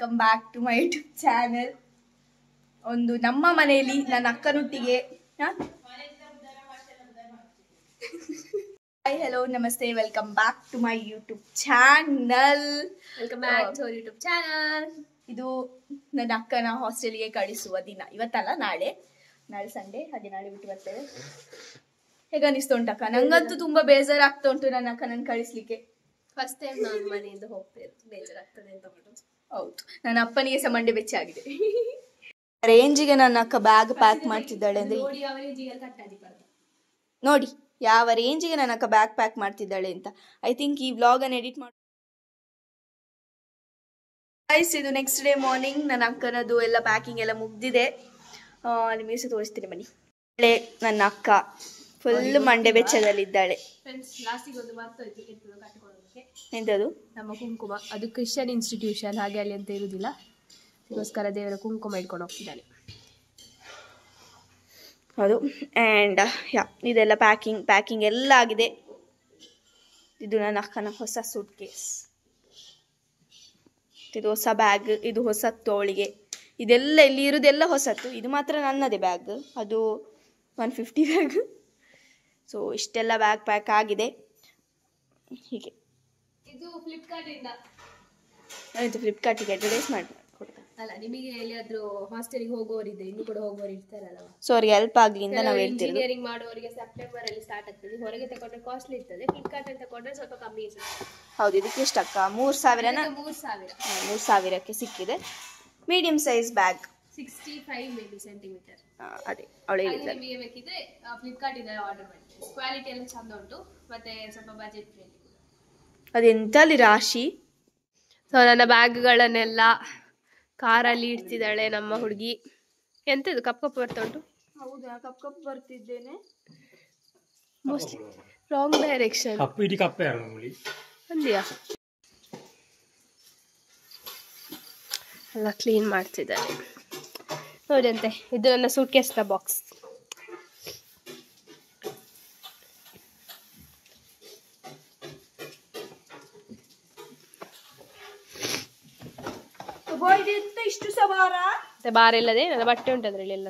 Welcome back to my YouTube channel. ಒಂದು ನಮ್ಮ ಮನೆಯಲ್ಲಿ ನನ್ನ ಅಕ್ಕನೊಟ್ಟಿಗೆ ಹಾಯ್ ಹಲೋ ನಮಸ್ತೆ, welcome back to my YouTube channel. ಇದು ನನ್ನ ಅಕ್ಕನ ಹಾಸ್ಟೆಲ್ಗೆ ಕಳಿಸುವ ದಿನ. ಇವತ್ತಲ್ಲ, ನಾಳೆ ಸಂಡೇ, ಹಾಗೆ ನಾಳೆ ಬಿಟ್ಟು ಬರ್ತೇವೆ. ಹೇಗೆ ಅನಿಸ್ತು ಉಂಟಕ್ಕ? ನಂಗಂತೂ ತುಂಬಾ ಬೇಜಾರಾಗ್ತಾ ಉಂಟು ನನ್ನ ಅಕ್ಕನ ಕಳಿಸ್ಲಿಕ್ಕೆ. ಫಸ್ಟ್ ಟೈಮ್ ನಾನು ಮನೆಯಿಂದ ಹೋಗ್ತೇನೆ, ಬೇಜಾರಾಗ್ತದೆ ಅಂತ ಮಾಡೋದು. ಹೌದು, ನನ್ನ ಅಪ್ಪನಿಗೆ ಸಹ ಮಂಡೆ ಬೆಚ್ಚಾಗಿದೆ. ರೇಂಜಿಗೆ ನನ್ನ ಅಕ್ಕ ಬ್ಯಾಗ್ ಪ್ಯಾಕ್ ಮಾಡ್ತಿದ್ದಾಳೆ ಅಂದ್ರೆ ನೋಡಿ ಯಾವ ರೇಂಜಿಗೆ ನನ್ನ ಅಕ್ಕ ಬ್ಯಾಗ್ ಪ್ಯಾಕ್ ಮಾಡ್ತಿದ್ದಾಳೆ ಅಂತ. ಐ ಥಿಂಕ್ ಈ ವ್ಲಾಗ್ ಅನ್ನು ಎಡಿಟ್ ಮಾಡಿ ಇದು ನೆಕ್ಸ್ಟ್ ಡೇ ಮಾರ್ನಿಂಗ್. ನನ್ನ ಅಕ್ಕನದು ಎಲ್ಲ ಪ್ಯಾಕಿಂಗ್ ಎಲ್ಲ ಮುಗ್ದಿದೆ. ನಿಮಗೆ ಸಹ ತೋರಿಸ್ತೀನಿ ಬನ್ನಿ. ನನ್ನ ಅಕ್ಕ ಫುಲ್ ಮಂಡೆ ಬೆಚ್ಚದಲ್ಲಿದ್ದಾಳೆ. ಎಂತದು? ನಮ್ಮ ಕುಂಕುಮ, ಅದು ಕ್ರಿಶ್ಚಿಯನ್ ಇನ್ಸ್ಟಿಟ್ಯೂಷನ್, ಹಾಗೆ ಅಲ್ಲಿ ಅಂತ ಇರುವುದಿಲ್ಲ, ಅದಕ್ಕೋಸ್ಕರ ದೇವರ ಕುಂಕುಮ ಇಟ್ಕೊಂಡು ಹೋಗ್ತಿದ್ದಾನೆ. ಹೌದು. ಆ್ಯಂಡ್ ಇದೆಲ್ಲ ಪ್ಯಾಕಿಂಗ್ ಎಲ್ಲ ಆಗಿದೆ. ಇದು ನನ್ನ ಅಕ್ಕನ ಹೊಸ ಸೂಟ್ ಕೇಸ್, ಇದು ಹೊಸ ಬ್ಯಾಗ್, ಇದು ಹೊಸ ತೋಳಿಗೆ, ಇದೆಲ್ಲ ಇಲ್ಲಿ ಇರೋದೆಲ್ಲ ಹೊಸತ್ತು. ಇದು ಮಾತ್ರ ನನ್ನದೇ ಬ್ಯಾಗ್, ಅದು 150 ಬ್ಯಾಗ್. ಸೊ ಇಷ್ಟೆಲ್ಲ ಬ್ಯಾಗ್ ಪ್ಯಾಕ್ ಆಗಿದೆ. ಹೀಗೆ ಇದು ಫ್ಲಿಪ್ಕಾರ್ಟಿಂದ, ಆಯಿತು, ಫ್ಲಿಪ್ಕಾರ್ಟಿಗೆ ಅಡ್ವರ್ಟೈಸ್ ಮಾಡಿ ಅಲ್ಲ, ನಿಮಗೆ ಎಲ್ಲಿಯಾದ್ರೂ ಹಾಸ್ಟೆಲ್ಗೆ ಹೋಗೋರಿದ್ರೆ, ಇನ್ನು ಕೂಡ ಹೋಗೋರು ಇರ್ತಾರಲ್ಲ, ಸೊ ಅವ್ರಿಗೆ ಹೆಲ್ಪ್ ಆಗಲಿ ಅಂತ ನಾವು ಹೇಳ್ತೀವಿ. ಇಂಜಿನಿಯರಿಂಗ್ ಮಾಡುವವರಿಗೆ ಸೆಪ್ಟೆಂಬರ್ ಅಲ್ಲಿ ಸ್ಟಾರ್ಟ್ ಆಗ್ತದೆ. ಹೊರಗೆ ತಗೊಂಡ್ರೆ ಕಾಸ್ಟ್ಲಿ ಇರ್ತದೆ, ಫ್ಲಿಪ್ಕಾರ್ಟ್ ಅಂತ ತಗೊಂಡ್ರೆ ಸ್ವಲ್ಪ ಕಮ್ಮಿ ಇರ್ತದೆ. ಹೌದು, ಇದಕ್ಕೆ ಎಷ್ಟಕ್ಕ? 3000ನ? 3000ಕ್ಕೆ ಸಿಕ್ಕಿದೆ. Medium size bag, 65 maybe centimetre. ಅದೇ ಅವಳು ಹೇಳಿದ್ದಾರೆ. ನಿಮಗೆ ಬೇಕಿದ್ರೆ ಫ್ಲಿಪ್ಕಾರ್ಟ್ ಇಂದ ಆರ್ಡರ್ ಮಾಡಿ. ಕ್ವಾಲಿಟಿ ಎಲ್ಲ ಚಂದ ಉಂಟು, ಮತ್ತೆ ಸ್ವಲ್ಪ ಬಜೆಟ್ ಫ್ರೆಂಡ್ಲಿ. ಅದೆಂತ ಅಲ್ಲಿ ರಾಶಿ. ಸೊ ನನ್ನ ಬ್ಯಾಗ್ಗಳನ್ನೆಲ್ಲ ಕಾರಲ್ಲಿ ಇಡ್ತಿದ್ದಾಳೆ ನಮ್ಮ ಹುಡುಗಿ. ಎಂತದು ಕಪ್ಪು ಬರ್ತಾ ಉಂಟು? ಹೌದಾ, ಕಪ್ಪು ಬರ್ತಿದ್ದೇನೆ. Mostly wrong direction. ಅಂದ್ಯಾ? ಎಲ್ಲ ಕ್ಲೀನ್ ಮಾಡ್ತಿದ್ದಾರೆ ನೋಡಂತೆ. ಇದು ನನ್ನ ಸೂಟ್ ಕೇಸ್ನ ಬಾಕ್ಸ್. ಇಷ್ಟು ಸವಾರ ಬಾರ ಇಲ್ಲದೆ ನನ್ನ ಬಟ್ಟೆ ಉಂಟು ಅದ್ರಲ್ಲಿ ಎಲ್ಲ.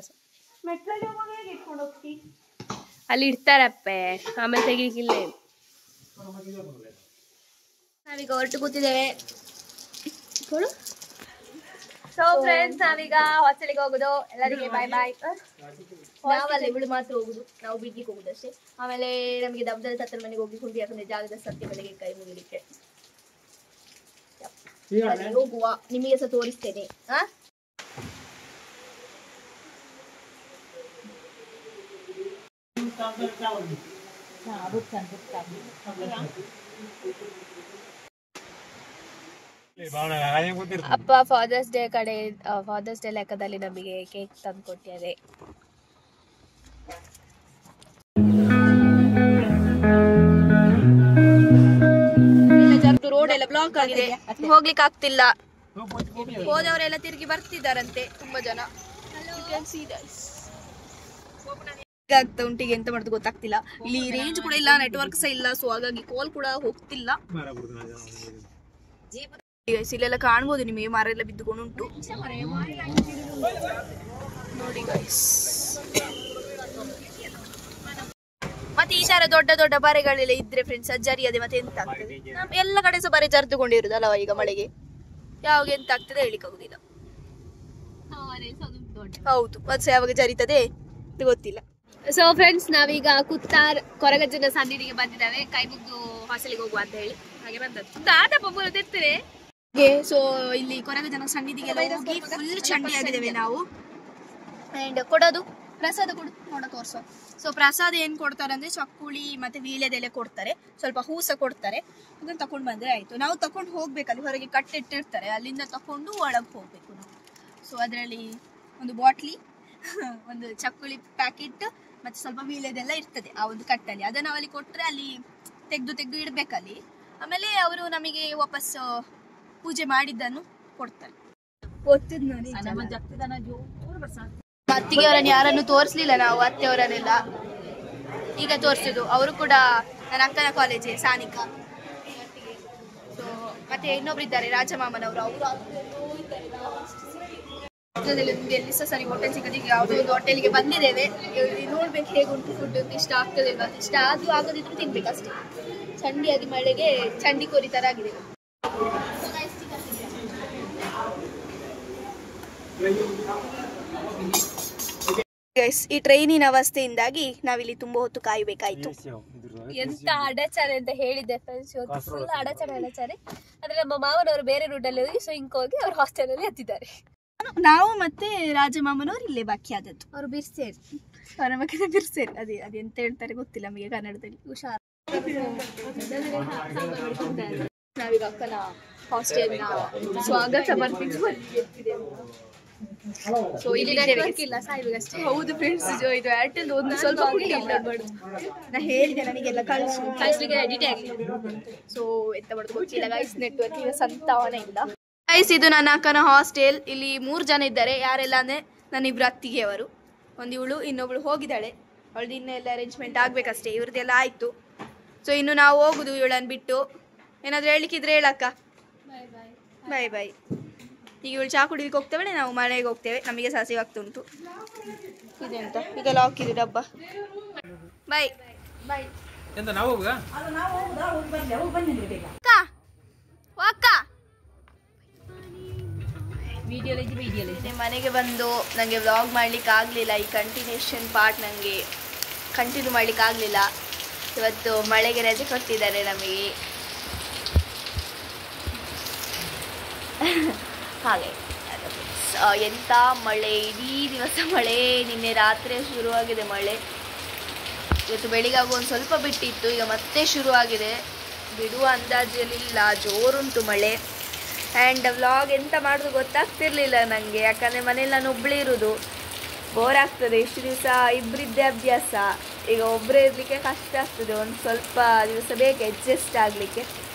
ಮೆಟ್ಲಲ್ಲಿ ಇಟ್ಕೊಂಡು ಹೋಗ್ತಿ, ಅಲ್ಲಿ ಇಡ್ತಾರಪ್ಪೆ, ಆಮೇಲೆ ತೆಗಿಲಿಕ್ಕಿಲ್ಲ. ನಾವೀಗ ಹೊರಟು ಕೂತಿದ್ದೇವೆ. ಸೊ ಫ್ರೆಂಡ್ಸ್, ನಾವೀಗ ಹಾಸ್ಟೆಲ್ಗೆ ಹೋಗುದು. ಎಲ್ಲರಿಗೆ ಬಾಯ್ ಬಾಯ್. ನಾವಲ್ಲ, ಇವಳು ಮಾತ್ರ ಹೋಗುದು, ನಾವು ಬಿಡ್ಲಿಕ್ಕೆ ಹೋಗುದು ಅಷ್ಟೇ. ಆಮೇಲೆ ನಮಗೆ ದಬ್ಬದ ತತ್ತನ ಮನೆಗೆ ಹೋಗಿ ಕುಂಡಿ, ಯಾಕಂದ್ರೆ ಜಾಗದ ಸತ್ಯ ಬೆಲೆಗೆ ಕೈ ಮುಗಿಲಿಕ್ಕೆ ಹೋಗುವ. ನಿಮಗೆ ಸಹ ತೋರಿಸ್ತೇನೆ. ಅಪ್ಪ ಫಾದರ್ಸ್ ಡೇ ಲೆಕ್ಕದಲ್ಲಿ ನಮಗೆ ಕೇಕ್ ತಂದು ಕೊಟ್ಟಿದ್ದಾರೆ. ರೋಡ್ ಎಲ್ಲ ಬ್ಲಾಕ್ ಆಗಿದೆ, ಹೋಗ್ಲಿಕ್ಕೆ ಆಗ್ತಿಲ್ಲ. ಹೋದವರೆಲ್ಲ ತಿರುಗಿ ಬರ್ತಿದ್ದಾರಂತೆ ತುಂಬಾ ಜನ. ಆಗ್ತಾ ಉಂಟಿಗೆ ಎಂತ ಮಾಡೋದು ಗೊತ್ತಾಗ್ತಿಲ್ಲ. ಇಲ್ಲಿ ರೇಂಜ್ ಕೂಡ ಇಲ್ಲ, ನೆಟ್ವರ್ಕ್ ಸಹ ಇಲ್ಲ, ಸೊ ಹಾಗಾಗಿ ಕಾಲ್ ಕೂಡ ಹೋಗ್ತಿಲ್ಲ. ಇಲ್ಲೆಲ್ಲ ಕಾಣ್ಬೋದು ನಿಮಗೆ, ಮರ ಎಲ್ಲ ಬಿದ್ದುಕೊಂಡು ಉಂಟು ನೋಡಿ ಗೈಸ್. ಮತ್ತೆ ಈ ತರ ದೊಡ್ಡ ದೊಡ್ಡ ಬರೆಗಳೆಲ್ಲ ಇದ್ರೆ ಫ್ರೆಂಡ್ಸ್, ಜರಿಯದೆ ಮತ್ತೆ ಎಂತ ಆಗ್ತದೆ? ಎಲ್ಲ ಕಡೆ ಸಹ ಬರೆ ಜರ್ದುಕೊಂಡಿರುದಲ್ವ ಈಗ ಮಳೆಗೆ. ಯಾವಾಗ ಎಂತ ಆಗ್ತದೆ ಹೇಳಿಕ್ಕಾಗುದಿಲ್ಲ. ಹೌದು, ಮತ್ತೆ ಯಾವಾಗ ಜರಿತದೆ ಗೊತ್ತಿಲ್ಲ. ಸೊ ಫ್ರೆಂಡ್ಸ್, ನಾವೀಗ ಕುತ್ತಾರ್ ಕೊರಗಜ್ಜನ ಸನ್ನಿಧಿಗೆ ಬಂದಿದ್ದಾವೆ. ಕೈ ಮುಗ್ದು ಹಾಸ್ಟೆಲ್ಗೆ ಹೋಗುವ ಅಂತ ಹೇಳಿ ಹಾಗೆ ಬಂದದ್ದು. ದಾದಪ್ಪ ಬರುತ್ತಿರ್ತೀವಿ. ಸೊ ಇಲ್ಲಿ ಕೊರಗಜ್ಜನ ಸನ್ನಿಧಿಗೆಲ್ಲ ಹೋಗಿ ಫುಲ್ ಚಂಡಿ ಆಗಿದ್ದೇವೆ ನಾವು. ಅಂಡ್ ಕೊಡೋದು ಪ್ರಸಾದ ನೋಡ ತೋರ್ಸೋ. ಸೊ ಪ್ರಸಾದ ಏನ್ ಕೊಡ್ತಾರೆ ಅಂದ್ರೆ ಚಕ್ಕುಳಿ ಮತ್ತೆ ವೀಳ್ಯದೆಲೆ ಕೊಡ್ತಾರೆ, ಸ್ವಲ್ಪ ಹೂಸ ಕೊಡ್ತಾರೆ. ಅದನ್ನ ತಕೊಂಡ್ ಬಂದ್ರೆ ಆಯ್ತು. ನಾವು ತಕೊಂಡ್ ಹೋಗ್ಬೇಕಲ್ಲಿ, ಹೊರಗೆ ಕಟ್ಟಿಟ್ಟಿರ್ತಾರೆ, ಅಲ್ಲಿಂದ ತಕೊಂಡು ಒಳಗೆ ಹೋಗ್ಬೇಕು ನಾವು. ಸೊ ಅದರಲ್ಲಿ ಒಂದು ಬಾಟ್ಲಿ, ಒಂದು ಚಕ್ಕುಳಿ ಪ್ಯಾಕೆಟ್ ಮತ್ತೆ ಸ್ವಲ್ಪ ವೀಳ್ಯದೆಲ್ಲ ಇರ್ತದೆ ಆ ಒಂದು ಕಟ್ಟಲ್ಲಿ. ಅದನ್ನ ಅಲ್ಲಿ ಕೊಟ್ರೆ ಅಲ್ಲಿ ತೆಗ್ದು ಇಡ್ಬೇಕಲ್ಲಿ. ಆಮೇಲೆ ಅವರು ನಮಗೆ ವಾಪಸ್ ಪೂಜೆ ಮಾಡಿದ್ದನ್ನು ಕೊಡ್ತಾರೆ. ಅತ್ತಿಗೆಯವರನ್ನು ಯಾರನ್ನು ತೋರಿಸ್ಲಿಲ್ಲ ನಾವು, ಅತ್ತೆಯವರನ್ನೆಲ್ಲ ಈಗ ತೋರಿಸಿದ್ದು. ಅವರು ಕೂಡ ನನ್ನ ಅಕ್ಕನ ಕಾಲೇಜೇ, ಸಾನಿಕಾ. ಸೊ ಮತ್ತೆ ಇನ್ನೊಬ್ರು ಇದ್ದಾರೆ ರಾಜಮಾಮನವರು, ಅವರು ನಿಮ್ಗೆ ಎಲ್ಲಿ ಸಹ ಸರಿ ಹೋಟೆಲ್ ಸಿಗೋದು. ಈಗ ಯಾವುದೋ ಒಂದು ಹೋಟೆಲ್ಗೆ ಬಂದಿದ್ದೇವೆ, ನೋಡ್ಬೇಕು ಹೇಗುಂಟು ಫುಡ್, ಇಷ್ಟ ಆಗ್ತದೆ ಇಷ್ಟ ಆದ್ರೂ ಆಗೋದಿದ್ರು ತಿನ್ಬೇಕಷ್ಟೇ. ಚಂಡಿಯಾಗಿ ಮಳೆಗೆ ಚಂಡಿ ಕೋರಿ ತರ ಆಗಿದೆ. ಈ ಟ್ರೈನಿನ ಅವಸ್ಥೆಯಿಂದಾಗಿ ನಾವಿಲ್ಲಿ ತುಂಬಾ ಹೊತ್ತು ಕಾಯಬೇಕಾಯ್ತು. ಎಂತ ಅಡಚಣೆ ಅಂತ ಹೇಳಿದ್ದೆ ಫ್ರೆಂಡ್ಸ್, ಇವತ್ತು ಫುಲ್ ಅಡಚಣೆ. ಆದ್ರೆ ನಮ್ಮ ಮಾವನವರು ಬೇರೆ ರೂಟಲ್ಲಿ ಹೋಗಿ ಸ್ವಿಂಕ್ ಹೋಗಿ ಅವ್ರ ಹಾಸ್ಟೆಲ್ ಅಲ್ಲಿ ಹತ್ತಿದ್ದಾರೆ. ನಾವು ಮತ್ತೆ ರಾಜಮಾಮನವ್ರು ಇಲ್ಲೇ ಬಾಕಿ ಆದದ್ದು. ಅವರು ಬಿರ್ಸೇರಿ, ಅವರ ಬಗ್ಗೆ ಬಿರ್ಸೇರಿ, ಅದೆಂತ ಹೇಳ್ತಾರೆ ಗೊತ್ತಿಲ್ಲ ನಮಗೆ ಕನ್ನಡದಲ್ಲಿ. ಹುಷಾರ್. ನಾವೀಗ ಅಕ್ಕನ ಹಾಸ್ಟೆಲ್ನ ಸ್ವಾಗತ ಬರ್ತಿದ್ದೇವೆ. ಸೊ ಇಲ್ಲಿ ಇಲ್ಲ ಸಾಯ್ಬೇಕಷ್ಟೇ. ಹೌದು ಫ್ರೆಂಡ್ಸ್, ಇದು ಏರ್ಟೆಲ್ ಒಂದು ಸ್ವಲ್ಪ ನಾ ಹೇಳಿದೆ ನನಗೆಲ್ಲ ಕಳಿಸ್ಲಿಕ್ಕೆ ಎಡಿಟ್ ಆಗಲಿ. ಸೊ ಎಂತ ಮಾಡೋದು ಗೊತ್ತಿಲ್ಲ ಗೈಸ್, ನೆಟ್ವರ್ಕ್ ಈಗ ಸಂತಾವನೆ ಇಲ್ಲ ಗೈಸ್. ಇದು ನನ್ನ ಅಕ್ಕನ ಹಾಸ್ಟೆಲ್. ಇಲ್ಲಿ 3 ಜನ ಇದ್ದಾರೆ. ಯಾರೆಲ್ಲ ಅಂದ್ರೆ ನನ್ನ ಇಬ್ರು ಅತ್ತಿಗೆಯವರು, ಇವಳು, ಇನ್ನೊಬ್ಳು ಹೋಗಿದ್ದಾಳೆ. ಅವಳದು ಇನ್ನೆಲ್ಲ ಅರೇಂಜ್ಮೆಂಟ್ ಆಗ್ಬೇಕಷ್ಟೇ. ಇವ್ರದ್ದೆಲ್ಲ ಆಯ್ತು. ಸೊ ಇನ್ನು ನಾವು ಹೋಗುದು ಇವಳನ್ನು ಬಿಟ್ಟು. ಏನಾದ್ರು ಹೇಳಿಕ್ಕಿದ್ರೆ ಹೇಳಕ್ಕ. ಬಾಯ್ ಬಾಯ್. ಈಗ ಇವಳು ಚಾ ಕುಡಿಲಿಕ್ಕೆ ಹೋಗ್ತೇವೆ, ನಾವು ಮನೆಗೆ ಹೋಗ್ತೇವೆ. ನಮಗೆ ಸಾಸಿವಾಗ್ತುಂಟು. ಇದೆಂತ ಈಗ ಲಾಕ್ ಇದೆ ಡಬ್ಬ. ಬಾಯ್ ಬಾಯ್. ಮನೆಗೆ ಬಂದು ನನಗೆ ವ್ಲಾಗ್ ಮಾಡ್ಲಿಕ್ಕೆ ಆಗಲಿಲ್ಲ. ಈ ಕಂಟಿನ್ಯೂಷನ್ ಪಾರ್ಟ್ ನನಗೆ ಕಂಟಿನ್ಯೂ ಮಾಡ್ಲಿಕ್ಕೆ ಆಗಲಿಲ್ಲ. ಇವತ್ತು ಮಳೆಗೆ ರಜೆ ಕೊಟ್ಟಿದ್ದಾರೆ ನಮಗೆ. ಹಾಗೆ ಎಂಥ ಮಳೆ, ಇಡೀ ದಿವಸ ಮಳೆ. ನಿನ್ನೆ ರಾತ್ರಿ ಶುರುವಾಗಿದೆ ಮಳೆ. ಇವತ್ತು ಬೆಳಿಗ್ಗೆ ಒಂದು ಸ್ವಲ್ಪ ಬಿಟ್ಟಿತ್ತು, ಈಗ ಮತ್ತೆ ಶುರುವಾಗಿದೆ. ಬಿಡುವ ಅಂದಾಜಲ್ಲಿಲ್ಲ, ಜೋರುಂಟು ಮಳೆ. ಆ್ಯಂಡ್ ವ್ಲಾಗ್ ಎಂತ ಮಾಡೋದು ಗೊತ್ತಾಗ್ತಿರ್ಲಿಲ್ಲ ನನಗೆ, ಯಾಕಂದರೆ ಮನೇಲಿ ನಾನು ಒಬ್ಬಳೇ ಇರೋದು, ಬೋರ್ ಆಗ್ತದೆ. ಇಷ್ಟು ದಿವಸ ಇಬ್ಬರಿದ್ದೇ ಅಭ್ಯಾಸ, ಈಗ ಒಬ್ಬರೇ ಇರಲಿಕ್ಕೆ ಕಷ್ಟ ಆಗ್ತದೆ. ಒಂದು ಸ್ವಲ್ಪ ದಿವಸ ಬೇಕು ಅಡ್ಜಸ್ಟ್ ಆಗಲಿಕ್ಕೆ,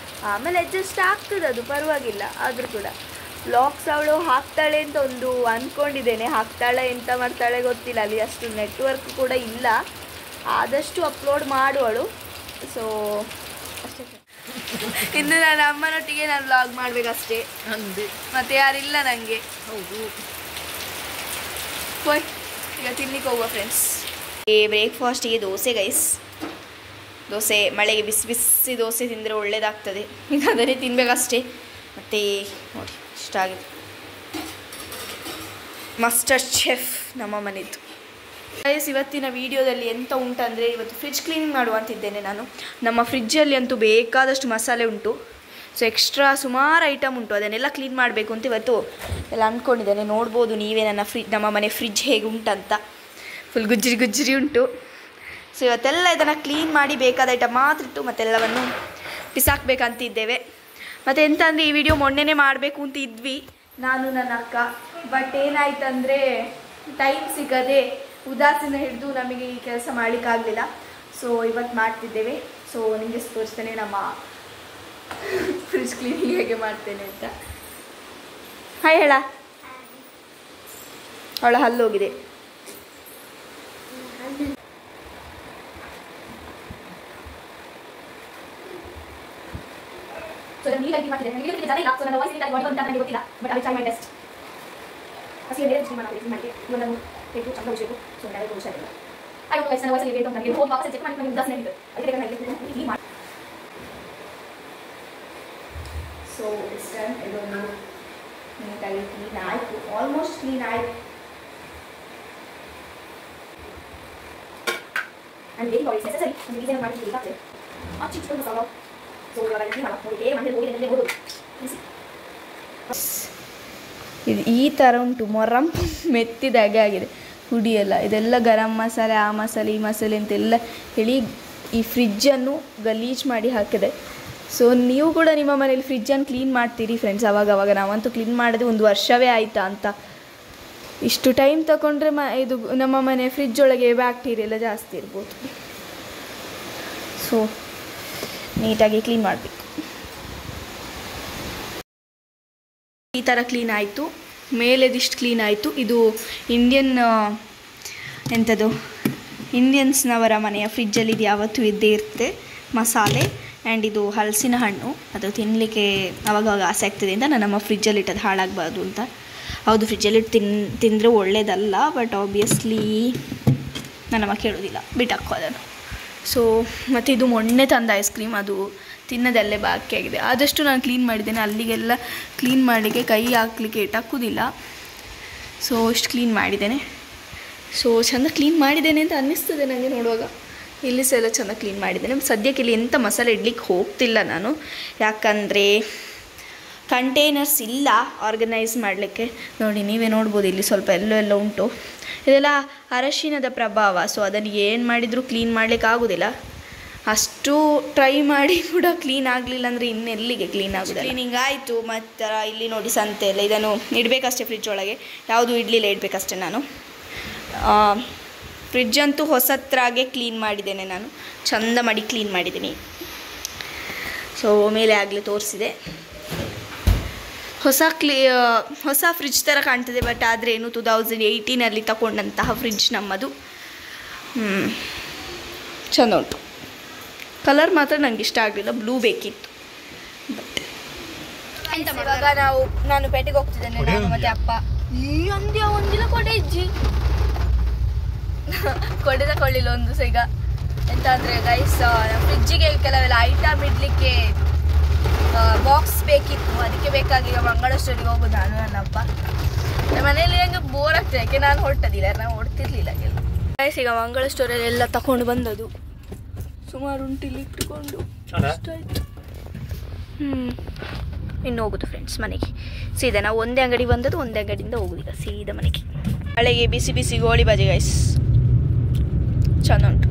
ಆಮೇಲೆ ಅಡ್ಜಸ್ಟ್ ಆಗ್ತದೆ, ಅದು ಪರವಾಗಿಲ್ಲ. ಆದರೂ ಕೂಡ ವ್ಲಾಗ್ಸ್ ಅವಳು ಹಾಕ್ತಾಳೆ ಅಂತ ಒಂದು ಅಂದ್ಕೊಂಡಿದ್ದೇನೆ. ಹಾಕ್ತಾಳೆ, ಎಂತ ಮಾಡ್ತಾಳೆ ಗೊತ್ತಿಲ್ಲ. ಅಲ್ಲಿ ಅಷ್ಟು ನೆಟ್ವರ್ಕ್ ಕೂಡ ಇಲ್ಲ, ಆದಷ್ಟು ಅಪ್ಲೋಡ್ ಮಾಡುವಳು. ಸೊ ಅಷ್ಟೇ. ಇನ್ನು ನನ್ನ ಅಮ್ಮನೊಟ್ಟಿಗೆ ನಾನು ವ್ಲಾಗ್ ಮಾಡಬೇಕಷ್ಟೇ, ಮತ್ತೆ ಯಾರಿಲ್ಲ ನನಗೆ. ಹೌದು, ಹೋಯ್ ಈಗ ತಿನ್ಲಿಕ್ಕೆ ಹೋಗುವ ಫ್ರೆಂಡ್ಸ್. ಬ್ರೇಕ್ಫಾಸ್ಟಿಗೆ ದೋಸೆ ಗೈಸ್. ದೋಸೆ, ಮಳೆಗೆ ಬಿಸಿ ಬಿಸಿ ದೋಸೆ ತಿಂದರೆ ಒಳ್ಳೇದಾಗ್ತದೆ. ಈಗ ಅದನ್ನೇ ತಿನ್ಬೇಕಷ್ಟೇ. ಮತ್ತು ನೋಡಿ ಇಷ್ಟ ಆಗಿದೆ. ಮಾಸ್ಟರ್ ಶೆಫ್ ನಮ್ಮ ಮನೆಯದ್ದು ಗೈಸ್. ಇವತ್ತಿನ ವಿಡಿಯೋದಲ್ಲಿ ಎಂತ ಉಂಟಂದರೆ, ಇವತ್ತು ಫ್ರಿಡ್ಜ್ ಕ್ಲೀನಿಂಗ್ ಮಾಡುವಂತಿದ್ದೇನೆ ನಾನು. ನಮ್ಮ ಫ್ರಿಡ್ಜಲ್ಲಿ ಅಂತೂ ಬೇಕಾದಷ್ಟು ಮಸಾಲೆ ಉಂಟು. ಸೊ ಎಕ್ಸ್ಟ್ರಾ ಸುಮಾರು ಐಟಮ್ ಉಂಟು, ಅದನ್ನೆಲ್ಲ ಕ್ಲೀನ್ ಮಾಡಬೇಕು ಅಂತ ಇವತ್ತು ಎಲ್ಲ ಅಂದ್ಕೊಂಡಿದ್ದೇನೆ. ನೋಡ್ಬೋದು ನೀವೇ ನಮ್ಮ ಮನೆ ಫ್ರಿಡ್ಜ್ ಹೇಗೆ ಉಂಟಂತ. ಫುಲ್ ಗುಜ್ಜರಿ ಗುಜ್ಜರಿ ಉಂಟು. ಸೊ ಇವತ್ತೆಲ್ಲ ಇದನ್ನು ಕ್ಲೀನ್ ಮಾಡಿ ಬೇಕಾದ ಐಟಮ್ ಮಾತ್ರ ಇಟ್ಟು ಮತ್ತೆಲ್ಲವನ್ನು ಬಿಸಾಕಬೇಕಂತಿದ್ದೇವೆ. ಮತ್ತು ಎಂತ ಅಂದರೆ, ಈ ವಿಡಿಯೋ ಮೊನ್ನೆನೇ ಮಾಡಬೇಕು ಅಂತ ಇದ್ವಿ ನಾನು ನನ್ನ ಅಕ್ಕ. ಬಟ್ ಏನಾಯ್ತಂದರೆ ಟೈಮ್ ಸಿಗದೆ ಉದಾಸೀನ ಹಿಡಿದು ನಮಗೆ ಈ ಕೆಲಸ ಮಾಡಲಿಕ್ಕಾಗಲಿಲ್ಲ. ಸೊ ಇವತ್ತು ಮಾಡ್ತಿದ್ದೇವೆ. ಸೊ ನಿಮಗೆ ತೋರಿಸ್ತೇನೆ ನಮ್ಮ ಫ್ರಿಡ್ಜ್ ಕ್ಲೀನಿಂಗ್ ಹೇಗೆ ಮಾಡ್ತೇನೆ ಅಂತ. ಹಾಯ್ ಹೇಳ. ಅವಳ ಹಲ್ಲೋಗಿದೆ. ಸೊ ನೀಟಾಗಿ ಮಾಡ್ತಿದ್ದೆ. ನನಗೆ ಜನ ಇಲ್ಲ, ಸೊ ನನ್ನ ವಾಯ್ಸ್ ನೀಟಾಗಿ ಮಾಡಿ ಅಂತ ನನಗೆ ಗೊತ್ತಿಲ್ಲ. But I try my best. ಹಸಿ ಬೇರೆ ಕ್ಲೀನ್ ಮಾಡಿ ಇವನು ತೆಗೆದು ಚಂದ ಉಳಿಸಬೇಕು. ಸೊ ನನಗೆ ಹುಷಾರಿಲ್ಲ. ಐ ಡೋಂಟ್ ನೋ ನನ್ನ ವಾಯ್ಸ್ ಹೇಗೆ ಅಂತ ನನಗೆ ಫೋನ್ ವಾಪಸ್ ಚೆಕ್ ಮಾಡಿ ನನಗೆ ಉದಾಸೀನ ಆಗಿದೆ. ಅದಕ್ಕೆ ನನಗೆ ಕ್ಲೀನ್ ಮಾಡಿ. ಸೊ ದಿಸ್ ಟೈಮ್ ಇದೊಂದು ನೀಟಾಗಿ ಕ್ಲೀನ್ ಆಯಿತು, ಆಲ್ಮೋಸ್ಟ್ ಕ್ಲೀನ್ ಆಯಿತು. ನಾನು ಏನು ಮಾಡಿ ಸರಿ ಒಂದು ಡಿಸೈನ್ ಮಾಡಿ ಬೇಕಾಗ್ತದೆ. ಚಿಕ್ಕೊಂಡು ಸಲ ಸೊ ಇವಾಗ ಕ್ಲೀನ್ ಮಾಡಿ ಮನೇಲಿ ಹೋಗಿ ಓದೋದು. ಇದು ಈ ಥರ ಉಂಟು, ಮೊರಂ ಮೆತ್ತಿದಾಗೆ ಆಗಿದೆ ಹುಡಿಯೆಲ್ಲ. ಇದೆಲ್ಲ ಗರಂ ಮಸಾಲೆ, ಆ ಮಸಾಲೆ, ಈ ಮಸಾಲೆ ಅಂತೆಲ್ಲ ಹೇಳಿ ಈ ಫ್ರಿಜ್ಜನ್ನು ಗಲೀಜು ಮಾಡಿ ಹಾಕಿದೆ. ಸೊ ನೀವು ಕೂಡ ನಿಮ್ಮ ಮನೇಲಿ ಫ್ರಿಜ್ಜನ್ನು ಕ್ಲೀನ್ ಮಾಡ್ತೀರಿ ಫ್ರೆಂಡ್ಸ್ ಅವಾಗವಾಗ. ನಾವಂತೂ ಕ್ಲೀನ್ ಮಾಡೋದು 1 ವರ್ಷವೇ ಆಯಿತಾ ಅಂತ. ಇಷ್ಟು ಟೈಮ್ ತಗೊಂಡ್ರೆ ಇದು ನಮ್ಮ ಮನೆ ಫ್ರಿಜ್ ಒಳಗೆ ಬ್ಯಾಕ್ಟೀರಿಯಾ ಎಲ್ಲ ಜಾಸ್ತಿ ಇರ್ಬೋದು. ಸೊ ನೀಟಾಗಿ ಕ್ಲೀನ್ ಮಾಡಬೇಕು. ಈ ಥರ ಕ್ಲೀನ್ ಆಯಿತು, ಮೇಲೆದಿಷ್ಟು ಕ್ಲೀನ್ ಆಯಿತು. ಇದು ಇಂಡಿಯನ್ಸ್ನವರ ಮನೆಯ ಫ್ರಿಜ್ಜಲ್ಲಿ ಇದು ಯಾವತ್ತೂ ಇದ್ದೇ ಇರುತ್ತೆ. ಮಸಾಲೆ ಆ್ಯಂಡ್ ಇದು ಹಲಸಿನ ಹಣ್ಣು. ಅದು ತಿನ್ನಲಿಕ್ಕೆ ಅವಾಗವಾಗ ಆಸೆ ಆಗ್ತಿದೆ ಅಂತ ನನ್ನಮ್ಮ ಫ್ರಿಜ್ಜಲ್ಲಿ ಇಟ್ಟದು ಹಾಳಾಗಬಾರ್ದು ಅಂತ. ಹೌದು, ಫ್ರಿಜ್ಜಲ್ಲಿ ತಿಂದರೆ ಒಳ್ಳೇದಲ್ಲ, ಬಟ್ ಆಬ್ವಿಯಸ್ಲಿ ನನ್ನಮ್ಮ ಕೇಳೋದಿಲ್ಲ, ಬಿಟ್ಟಾಕೋ ಅದನ್ನು. ಸೊ ಮತ್ತು ಇದು ಮೊನ್ನೆ ತಂದ ಐಸ್ ಕ್ರೀಮ್, ಅದು ತಿನ್ನೋದಲ್ಲೇ ಬಾಕಿ ಆಗಿದೆ. ಆದಷ್ಟು ನಾನು ಕ್ಲೀನ್ ಮಾಡಿದ್ದೇನೆ, ಅಲ್ಲಿಗೆಲ್ಲ ಕ್ಲೀನ್ ಮಾಡಲಿಕ್ಕೆ ಕೈ ಹಾಕಲಿಕ್ಕೆ ಇಟ್ಟಾಕೋದಿಲ್ಲ. ಸೊ ಇಷ್ಟು ಕ್ಲೀನ್ ಮಾಡಿದ್ದೇನೆ. ಸೊ ಚೆಂದ ಕ್ಲೀನ್ ಮಾಡಿದ್ದೇನೆ ಅಂತ ಅನ್ನಿಸ್ತದೆ ನನಗೆ ನೋಡುವಾಗ. ಇಲ್ಲಿ ಸಹ ಎಲ್ಲ ಚೆಂದ ಕ್ಲೀನ್ ಮಾಡಿದ್ದೇನೆ. ಸದ್ಯಕ್ಕೆ ಇಲ್ಲಿ ಎಂಥ ಮಸಾಲೆ ಇಡ್ಲಿಕ್ಕೆ ಹೋಗ್ತಿಲ್ಲ ನಾನು, ಯಾಕಂದರೆ ಕಂಟೈನರ್ಸ್ ಇಲ್ಲ ಆರ್ಗನೈಸ್ ಮಾಡಲಿಕ್ಕೆ. ನೋಡಿ, ನೀವೇ ನೋಡ್ಬೋದು, ಇಲ್ಲಿ ಸ್ವಲ್ಪ ಎಲ್ಲೋ ಉಂಟು. ಇದೆಲ್ಲ ಅರಶಿನದ ಪ್ರಭಾವ. ಸೊ ಅದನ್ನು ಏನು ಮಾಡಿದರೂ ಕ್ಲೀನ್ ಮಾಡಲಿಕ್ಕೆ ಆಗೋದಿಲ್ಲ. ಅಷ್ಟು ಟ್ರೈ ಮಾಡಿ ಕೂಡ ಕ್ಲೀನ್ ಆಗಲಿಲ್ಲ ಅಂದರೆ ಇನ್ನೆಲ್ಲಿಗೆ ಕ್ಲೀನ್ ಆಗೋದಿಲ್ಲ. ಕ್ಲೀನಿಂಗ್ ಆಯಿತು. ಮತ್ತು ಇಲ್ಲಿ ನೋಡಿ ಸಂತೆ ಎಲ್ಲ, ಇದನ್ನು ಇಡಬೇಕಷ್ಟೇ ಫ್ರಿಜ್ ಒಳಗೆ, ಯಾವುದೂ ಇಡಲಿಲ್ಲ, ಇಡಬೇಕಷ್ಟೇ ನಾನು. ಫ್ರಿಜ್ ಅಂತೂ ಹೊಸತ್ರಾಗೆ ಕ್ಲೀನ್ ಮಾಡಿದ್ದೇನೆ ನಾನು, ಚಂದ ಮಾಡಿ ಕ್ಲೀನ್ ಮಾಡಿದ್ದೀನಿ. ಸೊ ಮೇಲೆ ಆಗಲೇ ತೋರಿಸಿದೆ. ಹೊಸ ಫ್ರಿಜ್ ಥರ ಕಾಣ್ತದೆ, ಬಟ್ ಆದರೆ ಏನು 2018 ತಗೊಂಡಂತಹ ಫ್ರಿಜ್ ನಮ್ಮದು. ಚಂದ ಉಂಟು. ಕಲರ್ ಮಾತ್ರ ನನಗೆ ಇಷ್ಟ ಆಗಲಿಲ್ಲ, ಬ್ಲೂ ಬೇಕಿತ್ತು. ಬಟ್ ಇವಾಗ ನಾನು ಪೇಟೆಗೆ ಹೋಗ್ತಿದ್ದೇನೆ, ನಾನು ಮತ್ತು ಅಪ್ಪ. ಈ ಒಂದಿಲ್ಲ ಕೊಡೆ ಇಜ್ಜಿ ಕೊಡೆ ತಗೊಳ್ಳಿಲ್ಲ ಒಂದು ಸಹ. ಈಗ ಎಂತ ಅಂದರೆ ಗೈಸ್, ಫ್ರಿಜ್ಜಿಗೆ ಕೆಲವೆಲ್ಲ ಐಟಮ್ ಇಡಲಿಕ್ಕೆ ಬಾಕ್ಸ್ ಬೇಕಿತ್ತು, ಅದಕ್ಕೆ ಬೇಕಾಗಿ ಈಗ ಮಂಗಳ ಸ್ಟೋರಿಗೆ ಹೋಗೋದು ನಾನು ನನ್ನಪ್ಪ. ಮನೆಯಲ್ಲಿ ನನಗೆ ಬೋರ್ ಆಗ್ತದೆ, ಯಾಕೆ ನಾನು ಹೊರಟದಿಲ್ಲ, ನಾನು ಹೊಡ್ತಿರ್ಲಿಲ್ಲ ಎಲ್ಲ. ಗೈಸ್ ಈಗ ಮಂಗಳ ಸ್ಟೋರಲ್ಲಿ ಎಲ್ಲ ತಗೊಂಡು ಬಂದದ್ದು ಸುಮಾರು ಉಂಟು, ಇಲ್ಲಿ ಇಟ್ಕೊಂಡು ಅಷ್ಟಾಯ್ತು. ಇನ್ನು ಹೋಗೋದು ಫ್ರೆಂಡ್ಸ್ ಮನೆಗೆ ಸೀದಾ. ನಾವು ಒಂದೇ ಅಂಗಡಿ ಬಂದದ್ದು, ಒಂದೇ ಅಂಗಡಿಯಿಂದ ಹೋಗೋದು ಈಗ ಸೀದಾ ಮನೆಗೆ. ಹಳೆಗೆ ಬಿಸಿ ಬಿಸಿ ಗೋಳಿ ಬಜೆ ಗೈಸ್, ಚೆಂದ ಉಂಟು.